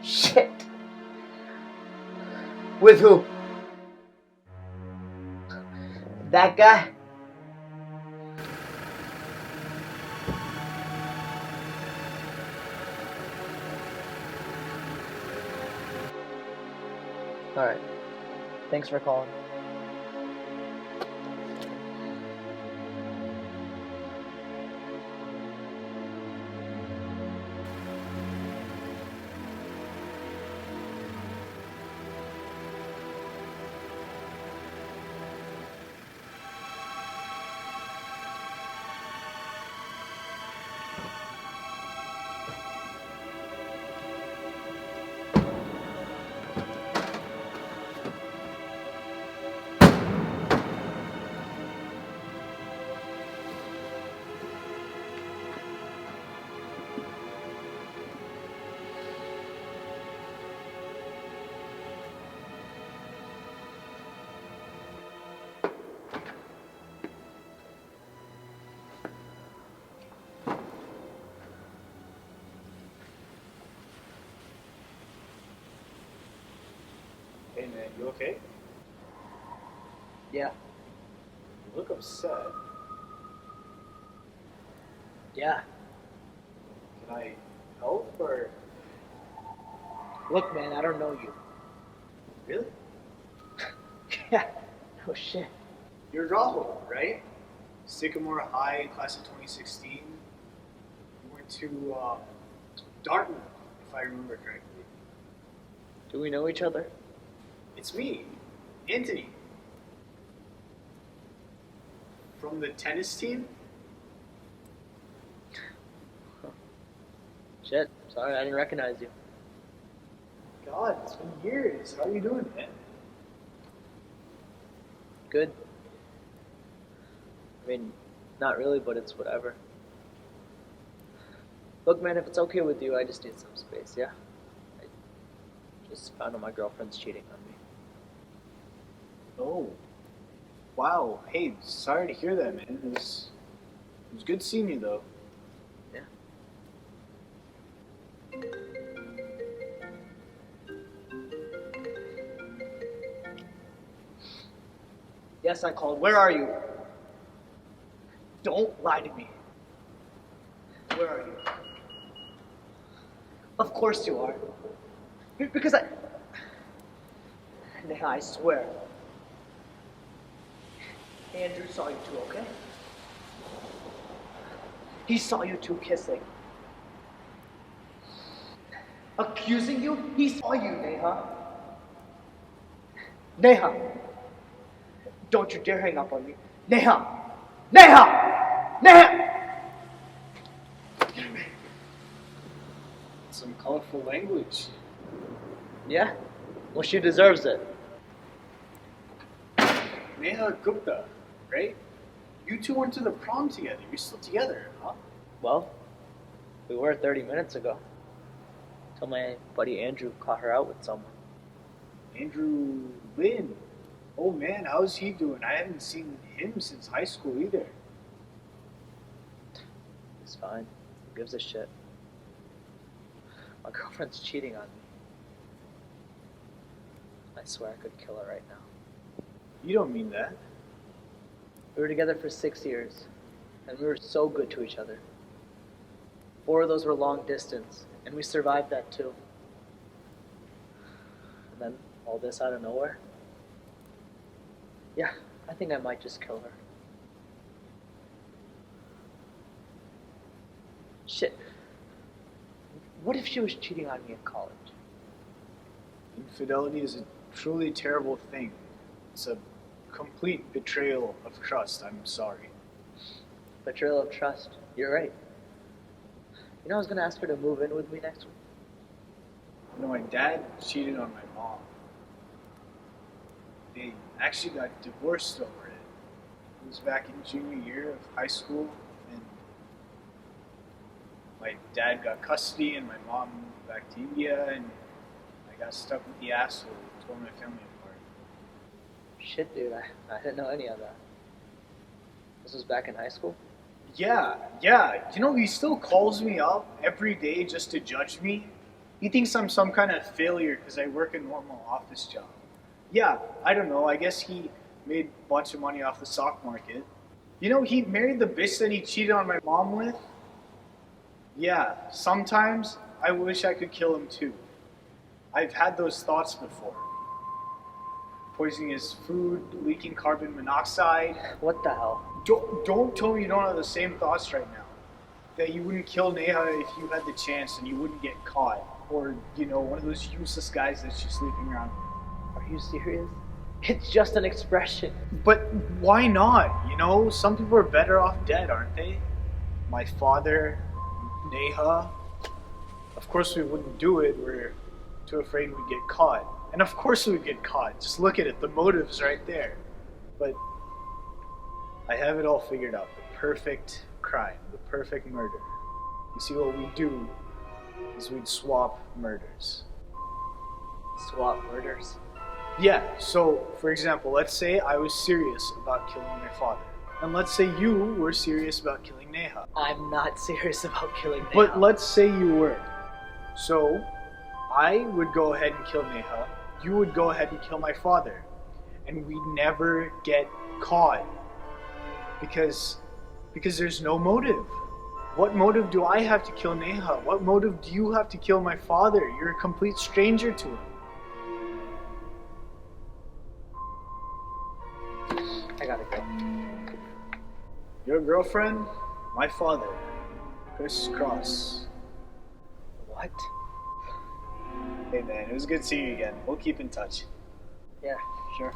Shit. With who? That guy? Alright. Thanks for calling. Hey man, you okay? Yeah. You look upset. Yeah. Can I help or... Look, man, I don't know you. Really? Yeah. Oh, shit. You're Rahul, right? Sycamore High, class of 2016. You went to Dartmouth, if I remember correctly. Do we know each other? It's me, Antony. From the tennis team? Shit. Sorry, I didn't recognize you. God, it's been years. How are you doing, man? Good. I mean, not really, but it's whatever. Look, man, if it's okay with you, I just need some space, yeah? I just found out my girlfriend's cheating on me. Oh. Wow. Hey, sorry to hear that, man. It was good seeing you, though. Yeah. Yes, I called. Where are you? Don't lie to me. Where are you? Of course you are. Because Neha, I swear. Andrew saw you two, okay? He saw you two kissing. Accusing you? He saw you, Neha. Neha! Don't you dare hang up on me. Neha! Neha! Neha! Some colorful language. Yeah? Well, she deserves it. Neha Gupta, right? You two went to the prom together. You're still together, huh? Well, we were 30 minutes ago. Till my buddy Andrew caught her out with someone. Andrew Lynn. Oh man, how's he doing? I haven't seen him since high school either. He's fine. Who gives a shit? My girlfriend's cheating on me. I swear I could kill her right now. You don't mean that. We were together for 6 years, and we were so good to each other. 4 of those were long distance, and we survived that too. And then all this out of nowhere? Yeah, I think I might just kill her. Shit. What if she was cheating on me in college? Infidelity is a truly terrible thing. It's a complete betrayal of trust. I'm sorry. Betrayal of trust. You're right. You know, I was going to ask her to move in with me next week. You know, my dad cheated on my mom. They actually got divorced over it. It was back in junior year of high school, and my dad got custody, and my mom moved back to India, and I got stuck with the asshole who tore my family apart. Shit, dude, I didn't know any of that. This was back in high school? Yeah. You know, he still calls me up every day just to judge me. He thinks I'm some kind of failure because I work a normal office job. Yeah, I don't know. I guess he made a bunch of money off the stock market. You know, he married the bitch that he cheated on my mom with. Yeah, sometimes I wish I could kill him too. I've had those thoughts before. Poisoning his food, leaking carbon monoxide. What the hell? Don't tell me you don't have the same thoughts right now. That you wouldn't kill Neha if you had the chance and you wouldn't get caught. Or, you know, one of those useless guys that she's sleeping around with. Are you serious? It's just an expression. But why not? You know, some people are better off dead, aren't they? My father, Neha. Of course we wouldn't do it. We're too afraid we'd get caught. And of course we'd get caught. Just look at it. The motive's right there. But I have it all figured out. The perfect crime. The perfect murder. You see, what we do is we'd swap murders. Swap murders? Yeah, so, for example, let's say I was serious about killing my father. And let's say you were serious about killing Neha. I'm not serious about killing Neha. But let's say you were. So, I would go ahead and kill Neha. You would go ahead and kill my father. And we'd never get caught. Because there's no motive. What motive do I have to kill Neha? What motive do you have to kill my father? You're a complete stranger to him. I gotta go. Your girlfriend, my father. Crisscross. What? Hey man, it was good seeing you again. We'll keep in touch. Yeah, sure.